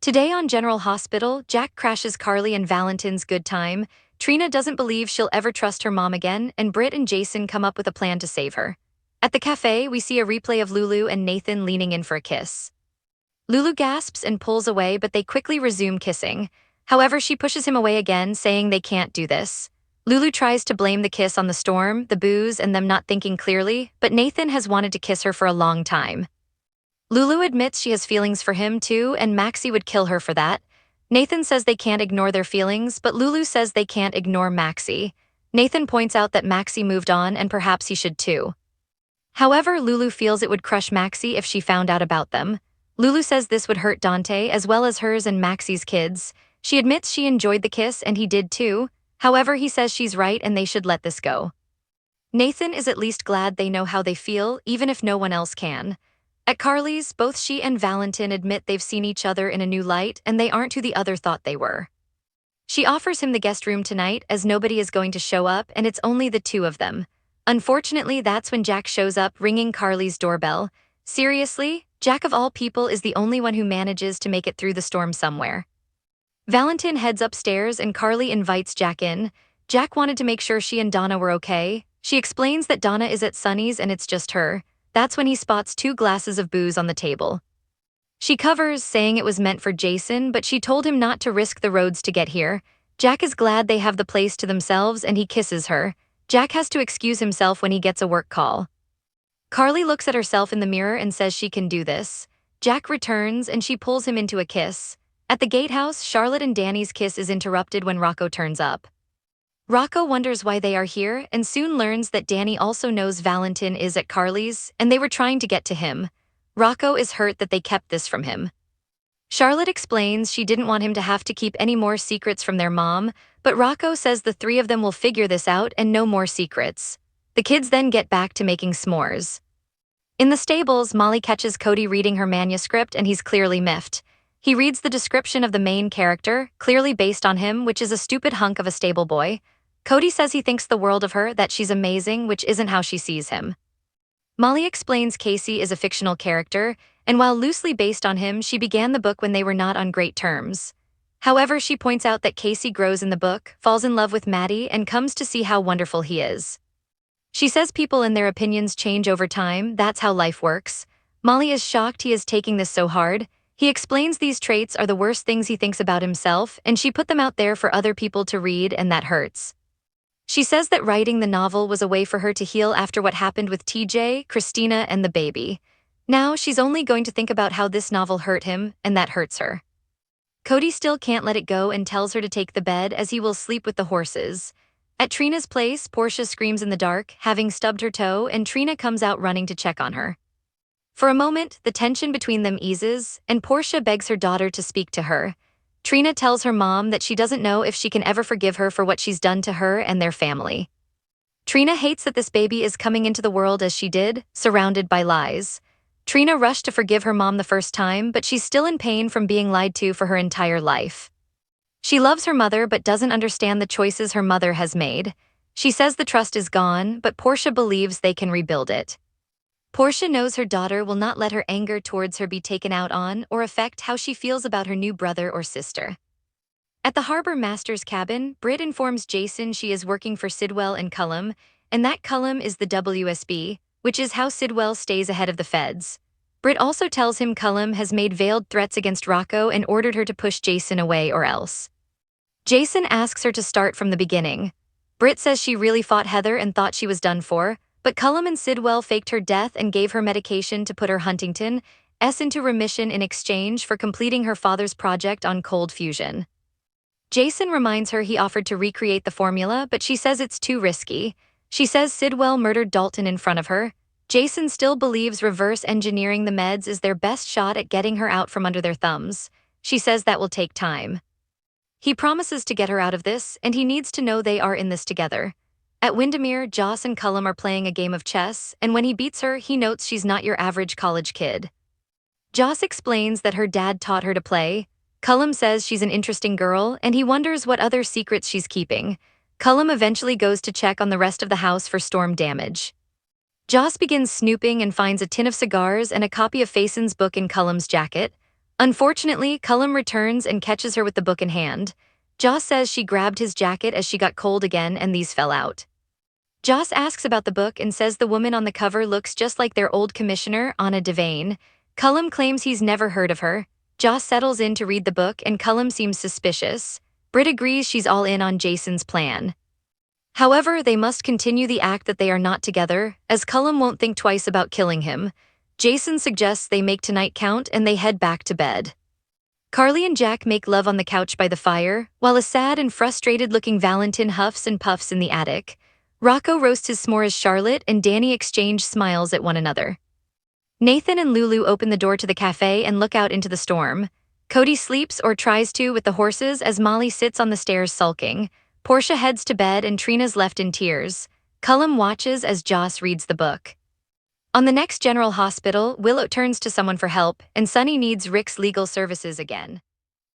Today on General Hospital, Jack crashes Carly and Valentin's good time. Trina doesn't believe she'll ever trust her mom again, and Britt and Josslyn come up with a plan to save her. At the cafe, we see a replay of Lulu and Nathan leaning in for a kiss. Lulu gasps and pulls away, but they quickly resume kissing. However, she pushes him away again, saying they can't do this. Lulu tries to blame the kiss on the storm, the booze, and them not thinking clearly, but Nathan has wanted to kiss her for a long time. Lulu admits she has feelings for him too, and Maxie would kill her for that. Nathan says they can't ignore their feelings, but Lulu says they can't ignore Maxie. Nathan points out that Maxie moved on and perhaps he should too. However, Lulu feels it would crush Maxie if she found out about them. Lulu says this would hurt Dante as well as hers and Maxie's kids. She admits she enjoyed the kiss and he did too. However, he says she's right and they should let this go. Nathan is at least glad they know how they feel, even if no one else can. At Carly's, both she and Valentin admit they've seen each other in a new light and they aren't who the other thought they were. She offers him the guest room tonight as nobody is going to show up and it's only the two of them. Unfortunately, that's when Jack shows up, ringing Carly's doorbell. Seriously, Jack of all people is the only one who manages to make it through the storm somewhere. Valentin heads upstairs and Carly invites Jack in. Jack wanted to make sure she and Donna were okay. She explains that Donna is at Sunny's and it's just her. That's when he spots 2 glasses of booze on the table. She covers, saying it was meant for Josslyn, but she told him not to risk the roads to get here. Jack is glad they have the place to themselves and he kisses her. Jack has to excuse himself when he gets a work call. Carly looks at herself in the mirror and says she can do this. Jack returns and she pulls him into a kiss. At the gatehouse, Charlotte and Danny's kiss is interrupted when Rocco turns up. Rocco wonders why they are here and soon learns that Danny also knows Valentin is at Carly's and they were trying to get to him. Rocco is hurt that they kept this from him. Charlotte explains she didn't want him to have to keep any more secrets from their mom, but Rocco says the 3 of them will figure this out and no more secrets. The kids then get back to making s'mores. In the stables, Molly catches Cody reading her manuscript and he's clearly miffed. He reads the description of the main character, clearly based on him, which is a stupid hunk of a stable boy. Cody says he thinks the world of her, that she's amazing, which isn't how she sees him. Molly explains Casey is a fictional character, and while loosely based on him, she began the book when they were not on great terms. However, she points out that Casey grows in the book, falls in love with Maddie, and comes to see how wonderful he is. She says people and their opinions change over time, that's how life works. Molly is shocked he is taking this so hard. He explains these traits are the worst things he thinks about himself, and she put them out there for other people to read, and that hurts. She says that writing the novel was a way for her to heal after what happened with TJ, Christina, and the baby. Now she's only going to think about how this novel hurt him, and that hurts her. Cody still can't let it go and tells her to take the bed as he will sleep with the horses. At Trina's place, Portia screams in the dark, having stubbed her toe, and Trina comes out running to check on her. For a moment, the tension between them eases, and Portia begs her daughter to speak to her. Trina tells her mom that she doesn't know if she can ever forgive her for what she's done to her and their family. Trina hates that this baby is coming into the world as she did, surrounded by lies. Trina rushed to forgive her mom the first time, but she's still in pain from being lied to for her entire life. She loves her mother but doesn't understand the choices her mother has made. She says the trust is gone, but Portia believes they can rebuild it. Portia knows her daughter will not let her anger towards her be taken out on or affect how she feels about her new brother or sister. At the harbor master's cabin, Britt informs Josslyn she is working for Sidwell and Cullum, and that Cullum is the WSB, which is how Sidwell stays ahead of the feds. Britt also tells him Cullum has made veiled threats against Rocco and ordered her to push Josslyn away or else. Josslyn asks her to start from the beginning. Britt says she really fought Heather and thought she was done for, but Cullum and Sidwell faked her death and gave her medication to put her Huntington's into remission in exchange for completing her father's project on cold fusion. Josslyn reminds her he offered to recreate the formula, but she says it's too risky. She says Sidwell murdered Dalton in front of her. Josslyn still believes reverse engineering the meds is their best shot at getting her out from under their thumbs. She says that will take time. He promises to get her out of this, and he needs to know they are in this together. At Windermere, Joss and Cullum are playing a game of chess, and when he beats her, he notes she's not your average college kid. Joss explains that her dad taught her to play. Cullum says she's an interesting girl, and he wonders what other secrets she's keeping. Cullum eventually goes to check on the rest of the house for storm damage. Joss begins snooping and finds a tin of cigars and a copy of Faison's book in Cullum's jacket. Unfortunately, Cullum returns and catches her with the book in hand. Joss says she grabbed his jacket as she got cold again and these fell out. Joss asks about the book and says the woman on the cover looks just like their old commissioner, Anna Devane. Cullum claims he's never heard of her. Joss settles in to read the book and Cullum seems suspicious. Britt agrees she's all in on Jason's plan. However, they must continue the act that they are not together, as Cullum won't think twice about killing him. Jason suggests they make tonight count and they head back to bed. Carly and Jack make love on the couch by the fire, while a sad and frustrated-looking Valentin huffs and puffs in the attic. Rocco roasts his s'more as Charlotte and Danny exchange smiles at one another. Nathan and Lulu open the door to the cafe and look out into the storm. Cody sleeps or tries to with the horses as Molly sits on the stairs sulking. Portia heads to bed and Trina's left in tears. Cullum watches as Joss reads the book. On the next General Hospital, Willow turns to someone for help, and Sunny needs Rick's legal services again.